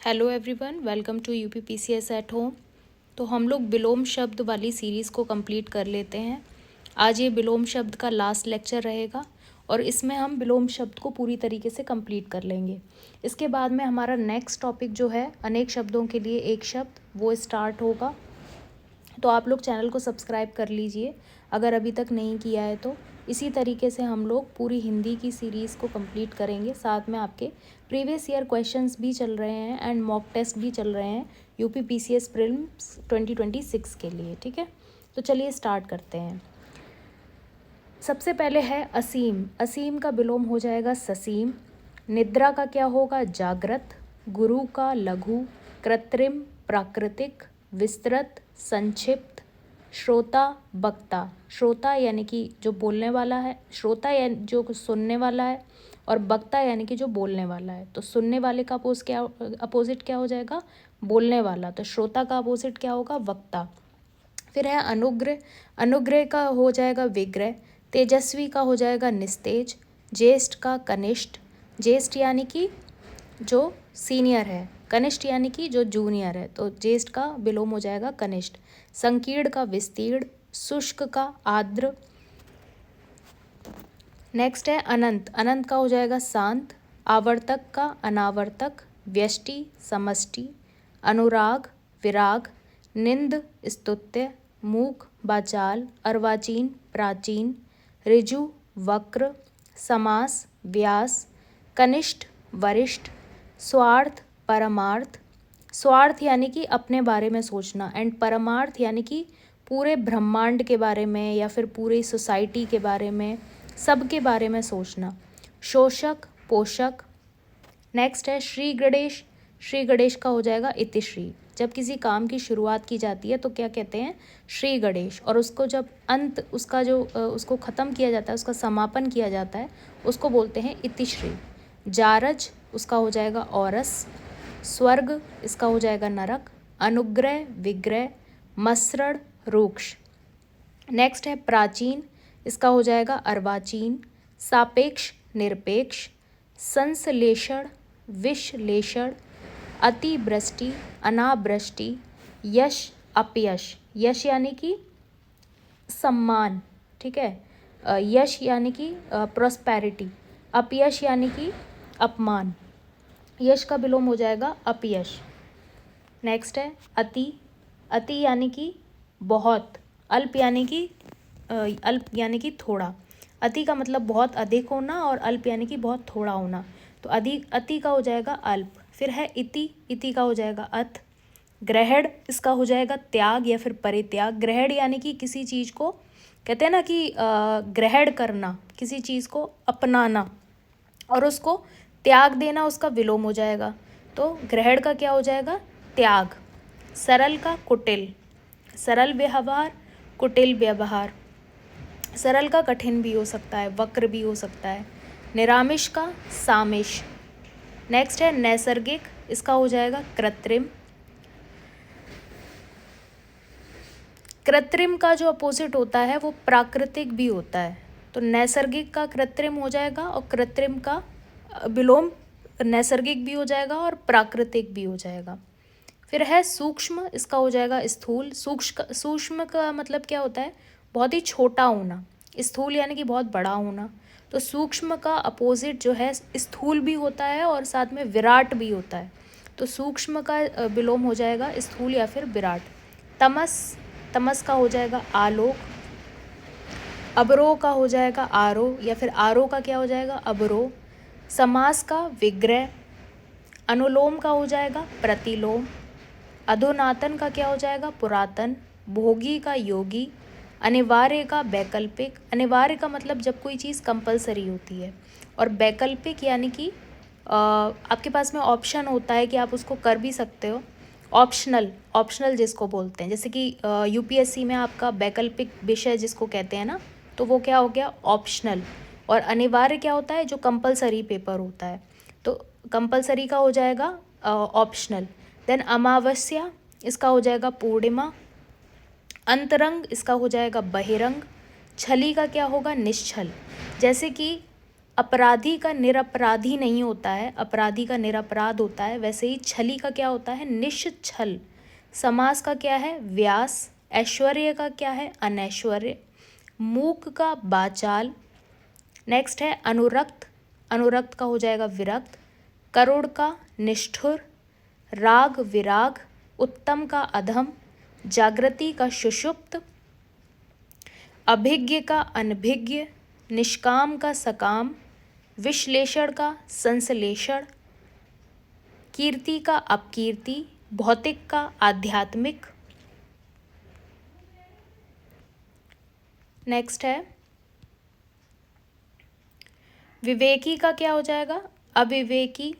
Hello everyone, welcome to UPPCS at home. तो हम लोग विलोम शब्द वाली सीरीज़ को कंप्लीट कर लेते हैं। आज ये विलोम शब्द का लास्ट लेक्चर रहेगा और इसमें हम विलोम शब्द को पूरी तरीके से कंप्लीट कर लेंगे। इसके बाद में हमारा नेक्स्ट टॉपिक जो है अनेक शब्दों के लिए एक शब्द, वो स्टार्ट होगा। तो आप लोग चैनल को सब्सक्राइब कर लीजिए अगर अभी तक नहीं किया है तो। इसी तरीके से हम लोग पूरी हिंदी की सीरीज़ को कंप्लीट करेंगे। साथ में आपके प्रीवियस ईयर क्वेश्चंस भी चल रहे हैं एंड मॉक टेस्ट भी चल रहे हैं यूपीपीसीएस प्रीलिम्स 2026 के लिए। ठीक है, तो चलिए स्टार्ट करते हैं। सबसे पहले है असीम। असीम का विलोम हो जाएगा ससीम। निद्रा का क्या होगा? जागृत। गुरु का लघु। कृत्रिम प्राकृतिक। विस्तृत संक्षिप्त। श्रोता वक्ता। श्रोता यानी कि जो बोलने वाला है, श्रोता यानी जो सुनने वाला है, और वक्ता यानी कि जो बोलने वाला है। तो सुनने वाले का अपोजिट क्या हो जाएगा? बोलने वाला। तो श्रोता का अपोजिट क्या होगा? वक्ता। फिर है अनुग्रह। अनुग्रह का हो जाएगा विग्रह। तेजस्वी का हो जाएगा निस्तेज। ज्येष्ठ का कनिष्ठ। ज्येष्ठ यानी कि जो सीनियर है, कनिष्ठ यानी कि जो जूनियर है। तो ज्येष्ठ का विलोम हो जाएगा कनिष्ठ। संकीर्ण का विस्तीर्ण। शुष्क का आर्द्र। नेक्स्ट है अनंत। अनंत का हो जाएगा शांत। आवर्तक का अनावर्तक। व्यष्टि समष्टि। अनुराग विराग। निंद स्तुत्य। मूक वाचाल। अर्वाचीन प्राचीन। ऋजु वक्र। समास व्यास। कनिष्ठ वरिष्ठ। स्वार्थ परमार्थ। स्वार्थ यानी कि अपने बारे में सोचना, एंड परमार्थ यानी कि पूरे ब्रह्मांड के बारे में या फिर पूरी सोसाइटी के बारे में, सबके बारे में सोचना। शोषक पोषक। नेक्स्ट है श्री गणेश। श्री गणेश का हो जाएगा इतिश्री। जब किसी काम की शुरुआत की जाती है तो क्या कहते हैं? श्री गणेश। और उसको जब अंत उसका जो उसको ख़त्म किया जाता है, उसका समापन किया जाता है, उसको बोलते हैं इतिश्री। जारज उसका हो जाएगा औरस। स्वर्ग इसका हो जाएगा नरक। अनुग्रह विग्रह। मसृण रूक्ष। नेक्स्ट है प्राचीन। इसका हो जाएगा अर्वाचीन। सापेक्ष निरपेक्ष। संश्लेषण विश्लेषण। अतिवृष्टि अनावृष्टि। यश अपयश। यश यानी कि सम्मान, ठीक है। यश यानी कि प्रॉस्पेरिटी। अपयश यानी कि अपमान। यश का विलोम हो जाएगा अपयश। नेक्स्ट है अति। अति यानी कि बहुत। अल्प यानी कि थोड़ा। अति का मतलब बहुत अधिक होना और अल्प यानी कि बहुत थोड़ा होना। तो अति का हो जाएगा अल्प। फिर है इति। इति का हो जाएगा अथ। ग्रहण इसका हो जाएगा त्याग या फिर परित्याग। ग्रहण यानी कि किसी चीज़ को कहते हैं ना कि ग्रहण करना, किसी चीज़ को अपनाना और उसको त्याग देना, उसका विलोम हो जाएगा। तो ग्रहण का क्या हो जाएगा? त्याग। सरल का कुटिल। सरल व्यवहार कुटिल व्यवहार। सरल का कठिन भी हो सकता है, वक्र भी हो सकता है। निरामिष का सामिष। नेक्स्ट है नैसर्गिक। इसका हो जाएगा कृत्रिम। कृत्रिम का जो अपोजिट होता है वो प्राकृतिक भी होता है। तो नैसर्गिक का कृत्रिम हो जाएगा और कृत्रिम का विलोम नैसर्गिक भी हो जाएगा और प्राकृतिक भी हो जाएगा। फिर है सूक्ष्म। इसका हो जाएगा स्थूल। सूक्ष्म का मतलब क्या होता है? बहुत ही छोटा होना। स्थूल यानी कि बहुत बड़ा होना। तो सूक्ष्म का अपोजिट जो है स्थूल भी होता है और साथ में विराट भी होता है। तो सूक्ष्म का विलोम हो जाएगा स्थूल या फिर विराट। तमस। तमस का हो जाएगा आलोक। अवरोह का हो जाएगा आरोह या फिर आरोह का क्या हो जाएगा? अवरोह। समास का विग्रह। अनुलोम का हो जाएगा प्रतिलोम। अधुनातन का क्या हो जाएगा? पुरातन। भोगी का योगी। अनिवार्य का वैकल्पिक। अनिवार्य का मतलब जब कोई चीज़ कंपलसरी होती है, और वैकल्पिक यानी कि आपके पास में ऑप्शन होता है कि आप उसको कर भी सकते हो। ऑप्शनल, ऑप्शनल जिसको बोलते हैं, जैसे कि यूपीएससी में आपका वैकल्पिक विषय जिसको कहते हैं ना, तो वो क्या हो गया? ऑप्शनल। और अनिवार्य क्या होता है? जो कंपलसरी पेपर होता है। तो कंपलसरी का हो जाएगा ऑप्शनल। देन अमावस्या इसका हो जाएगा पूर्णिमा। अंतरंग इसका हो जाएगा बहिरंग। छली का क्या होगा? निश्छल। जैसे कि अपराधी का निरपराधी नहीं होता है, अपराधी का निरपराध होता है। वैसे ही छली का क्या होता है, निश्छल। समास का क्या है, व्यास। ऐश्वर्य का क्या है, अनैश्वर्य। मूक का बाचाल। नेक्स्ट है अनुरक्त, अनुरक्त का हो जाएगा विरक्त। करुण का निष्ठुर। राग विराग। उत्तम का अधम। जागृति का सुषुप्त। अभिज्ञ का अनभिज्ञ। निष्काम का सकाम। विश्लेषण का संश्लेषण। कीर्ति का अपकीर्ति। भौतिक का आध्यात्मिक। नेक्स्ट है विवेकी का क्या हो जाएगा, अविवेकी।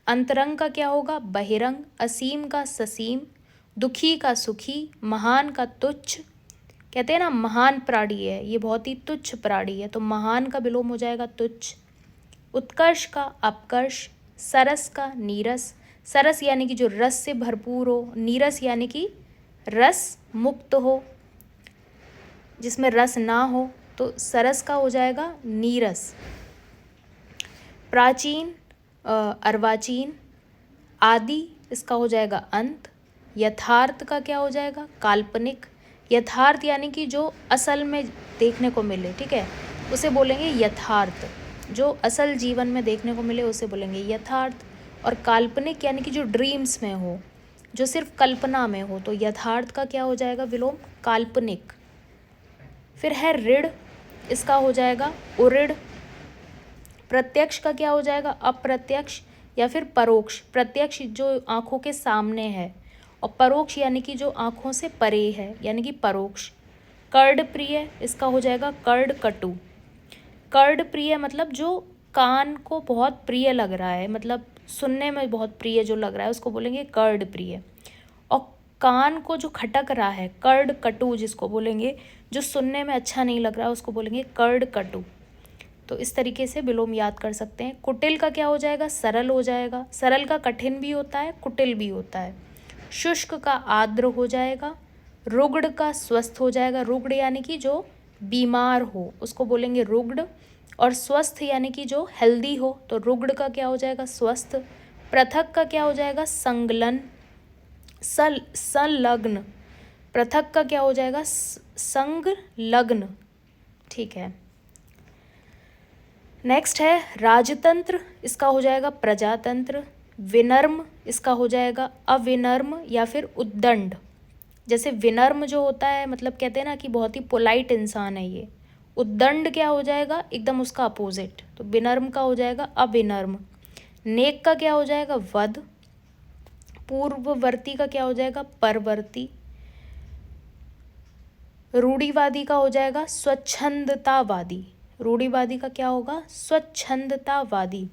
अंतरंग का क्या होगा, बहिरंग। असीम का ससीम। दुखी का सुखी। महान का तुच्छ। कहते हैं ना महान प्राणी है, ये बहुत ही तुच्छ प्राणी है, तो महान का विलोम हो जाएगा तुच्छ। उत्कर्ष का अपकर्ष। सरस का नीरस। सरस यानी कि जो रस से भरपूर हो। नीरस यानी कि रस मुक्त हो, जिसमें रस ना हो, तो सरस का हो जाएगा नीरस। प्राचीन अर्वाचीन। आदि इसका हो जाएगा अंत। यथार्थ का क्या हो जाएगा, काल्पनिक। यथार्थ यानी कि जो असल में देखने को मिले, ठीक है, उसे बोलेंगे यथार्थ। जो असल जीवन में देखने को मिले उसे बोलेंगे यथार्थ। और काल्पनिक यानी कि जो ड्रीम्स में हो, जो सिर्फ कल्पना में हो, तो यथार्थ का क्या हो जाएगा विलोम, काल्पनिक। फिर है ऋण, इसका हो जाएगा उऋण। प्रत्यक्ष का क्या हो जाएगा, अप्रत्यक्ष या फिर परोक्ष। प्रत्यक्ष जो आँखों के सामने है, और परोक्ष यानी कि जो आँखों से परे है, यानी कि परोक्ष। कर्ड प्रिय, इसका हो जाएगा कर्ड कटु। कर्ड प्रिय मतलब जो कान को बहुत प्रिय लग रहा है, मतलब सुनने में बहुत प्रिय जो लग रहा है, उसको बोलेंगे कर्ड प्रिय। और कान को जो खटक रहा है, कर्ड कटु जिसको बोलेंगे, जो सुनने में अच्छा नहीं लग रहा है, उसको बोलेंगे कर्ड कटु। तो इस तरीके से विलोम याद कर सकते हैं। कुटिल का क्या हो जाएगा, सरल हो जाएगा। सरल का कठिन भी होता है, कुटिल भी होता है। शुष्क का आर्द्र हो जाएगा। रुग्ण का स्वस्थ हो जाएगा। रुग्ण यानी कि जो बीमार हो, उसको बोलेंगे रुग्ण। और स्वस्थ यानी कि जो हेल्दी हो, तो रुग्ण का क्या हो जाएगा, स्वस्थ। पृथक का क्या हो जाएगा, संलग्न। संलग्न। पृथक का क्या हो जाएगा, संलग्न। ठीक है। नेक्स्ट है राजतंत्र, इसका हो जाएगा प्रजातंत्र। विनम्र, इसका हो जाएगा अविनम्र या फिर उद्दंड। जैसे विनम्र जो होता है, मतलब कहते हैं ना कि बहुत ही पोलाइट इंसान है ये। उद्दंड क्या हो जाएगा, एकदम उसका अपोजिट, तो विनम्र का हो जाएगा अविनम्र। नेक का क्या हो जाएगा, वध। पूर्ववर्ती का क्या हो जाएगा, परवर्ती। रूढ़िवादी का हो जाएगा स्वच्छंदतावादी। रूढ़िवादी का क्या होगा, स्वच्छंदतावादी।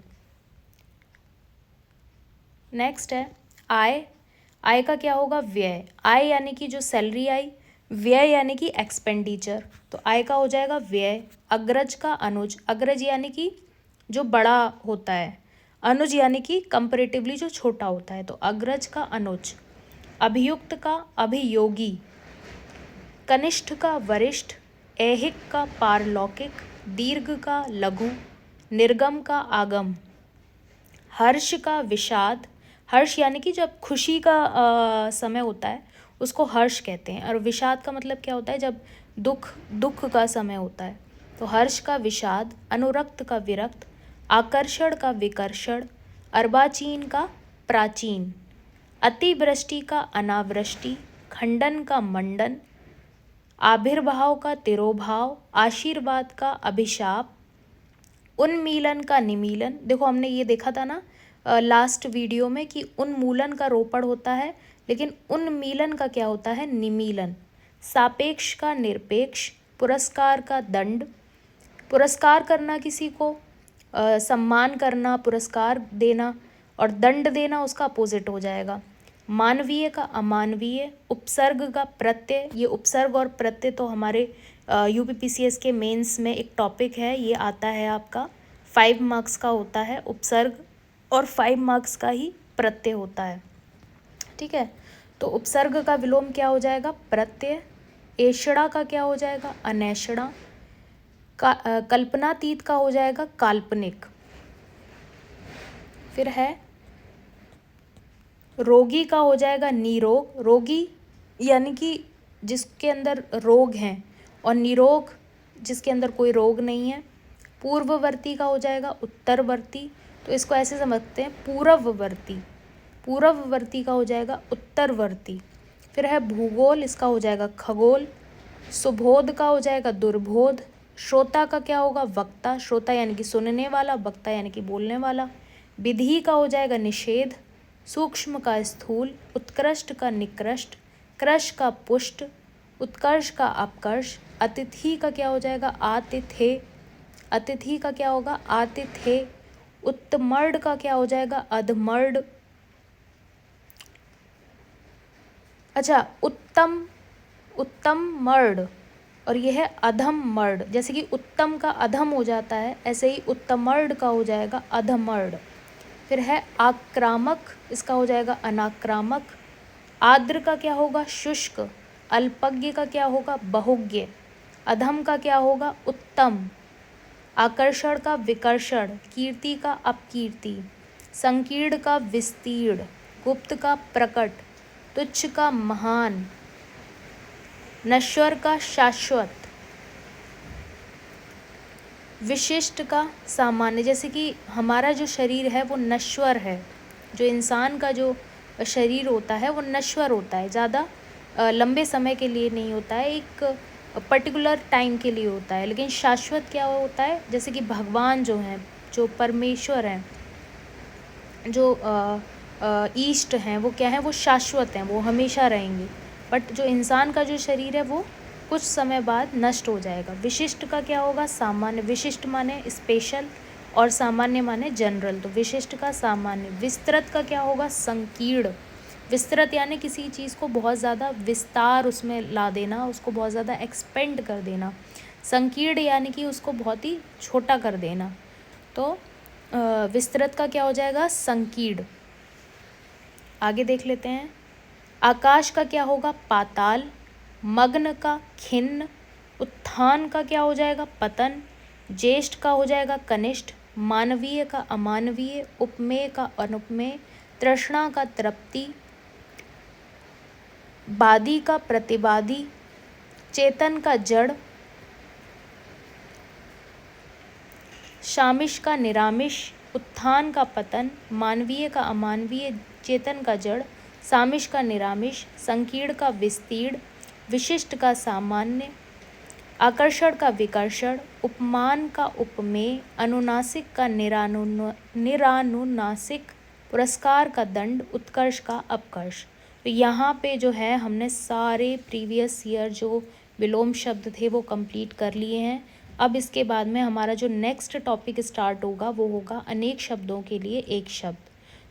नेक्स्ट है आय। आय का क्या होगा, व्यय। आय यानी कि जो सैलरी आई, व्यय यानी कि एक्सपेंडिचर, तो आय का हो जाएगा व्यय। अग्रज का अनुज। अग्रज यानी कि जो बड़ा होता है, अनुज यानी कि कंपैरेटिवली जो छोटा होता है, तो अग्रज का अनुज। अभियुक्त का अभियोगी। कनिष्ठ का वरिष्ठ। ऐहिक का पारलौकिक। दीर्घ का लघु। निर्गम का आगम। हर्ष का विषाद। हर्ष यानी कि जब खुशी का समय होता है उसको हर्ष कहते हैं, और विषाद का मतलब क्या होता है, जब दुख का समय होता है, तो हर्ष का विषाद। अनुरक्त का विरक्त। आकर्षण का विकर्षण। अर्वाचीन का प्राचीन। अतिवृष्टि का अनावृष्टि। खंडन का मंडन। आविर्भाव का तिरोभाव। आशीर्वाद का अभिशाप। उन्मीलन का निमीलन। देखो हमने ये देखा था ना लास्ट वीडियो में कि उन्मूलन का रोपड़ होता है, लेकिन उन्मीलन का क्या होता है, निमीलन। सापेक्ष का निरपेक्ष। पुरस्कार का दंड। पुरस्कार करना किसी को, सम्मान करना, पुरस्कार देना, और दंड देना उसका अपोजिट हो जाएगा। मानवीय का अमानवीय। उपसर्ग का प्रत्यय। ये उपसर्ग और प्रत्यय तो हमारे यूपीपीसीएस के मेंस में एक टॉपिक है, ये आता है आपका 5 मार्क्स का होता है उपसर्ग, और 5 मार्क्स का ही प्रत्यय होता है। ठीक है, तो उपसर्ग का विलोम क्या हो जाएगा, प्रत्यय। ऐषणा का क्या हो जाएगा, अनैषणा। कल्पनातीत का हो जाएगा काल्पनिक। फिर है रोगी का हो जाएगा निरोग। रोगी यानी कि जिसके अंदर रोग हैं, और निरोग जिसके अंदर कोई रोग नहीं है। पूर्ववर्ती का हो जाएगा उत्तरवर्ती, तो इसको ऐसे समझते हैं पूर्ववर्ती। पूर्ववर्ती का हो जाएगा उत्तरवर्ती। फिर है भूगोल, इसका हो जाएगा खगोल। सुबोध का हो जाएगा दुर्बोध। श्रोता का क्या होगा वक्ता। श्रोता यानी कि सुनने वाला, वक्ता यानी कि बोलने वाला। विधि का हो जाएगा निषेध। सूक्ष्म का स्थूल। उत्कृष्ट का निकृष्ट। कृश का पुष्ट। उत्कर्ष का अपकर्ष। अतिथि का क्या हो जाएगा आतिथ्य। अतिथि का क्या होगा आतिथ्य। उत्तमर्ड का क्या हो जाएगा अधमर्ड। अच्छा, उत्तम मर्ड, और यह है अधम मर्ड। जैसे कि उत्तम का अधम हो जाता है, ऐसे ही उत्तमर्ड का हो जाएगा अधमर्ड। फिर है आक्रामक, इसका हो जाएगा अनाक्रामक। आर्द्र का क्या होगा शुष्क। अल्पज्ञ का क्या होगा बहुज्ञ। अधम का क्या होगा उत्तम। आकर्षण का विकर्षण। कीर्ति का अपकीर्ति। संकीर्ण का विस्तीर्ण। गुप्त का प्रकट। तुच्छ का महान। नश्वर का शाश्वत। विशिष्ट का सामान्य। जैसे कि हमारा जो शरीर है वो नश्वर है, जो इंसान का जो शरीर होता है वो नश्वर होता है, ज़्यादा लंबे समय के लिए नहीं होता है, एक पर्टिकुलर टाइम के लिए होता है। लेकिन शाश्वत क्या होता है, जैसे कि भगवान जो हैं, जो परमेश्वर हैं, जो ईष्ट हैं, वो क्या है वो शाश्वत हैं, वो हमेशा रहेंगे। बट जो इंसान का जो शरीर है वो कुछ समय बाद नष्ट हो जाएगा। विशिष्ट का क्या होगा सामान्य। विशिष्ट माने स्पेशल और सामान्य माने जनरल, तो विशिष्ट का सामान्य। विस्तृत का क्या होगा संकीर्ण। विस्तृत यानी किसी चीज़ को बहुत ज़्यादा विस्तार उसमें ला देना, उसको बहुत ज़्यादा एक्सपेंड कर देना। संकीर्ण यानी कि उसको बहुत ही छोटा कर देना। तो विस्तृत का क्या हो जाएगा संकीर्ण। आगे देख लेते हैं। आकाश का क्या होगा पाताल। मग्न का खिन्न। उत्थान का क्या हो जाएगा पतन। ज्येष्ठ का हो जाएगा कनिष्ठ। मानवीय का अमानवीय। उपमेय का अनुपमेय। तृष्णा का तृप्ति। वादी का प्रतिवादी। चेतन का जड़। शामिश का निरामिष। उत्थान का पतन। मानवीय का अमानवीय। चेतन का जड़। सामिश का निरामिष। संकीर्ण का विस्तीर्ण। विशिष्ट का सामान्य। आकर्षण का विकर्षण। उपमान का उपमेय। अनुनासिक का निरानुनासिक। पुरस्कार का दंड। उत्कर्ष का अपकर्ष। तो यहाँ पे जो है हमने सारे प्रीवियस ईयर जो विलोम शब्द थे वो कंप्लीट कर लिए हैं। अब इसके बाद में हमारा जो नेक्स्ट टॉपिक स्टार्ट होगा वो होगा अनेक शब्दों के लिए एक शब्द।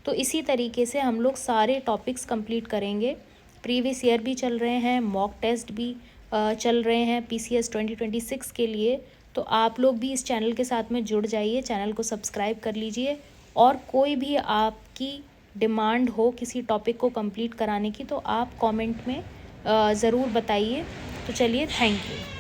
तो इसी तरीके से हम लोग सारे टॉपिक्स कंप्लीट करेंगे। प्रीवियस ईयर भी चल रहे हैं, मॉक टेस्ट भी चल रहे हैं PCS 2026 के लिए। तो आप लोग भी इस चैनल के साथ में जुड़ जाइए, चैनल को सब्सक्राइब कर लीजिए। और कोई भी आपकी डिमांड हो किसी टॉपिक को कंप्लीट कराने की तो आप कमेंट में ज़रूर बताइए। तो चलिए, थैंक यू।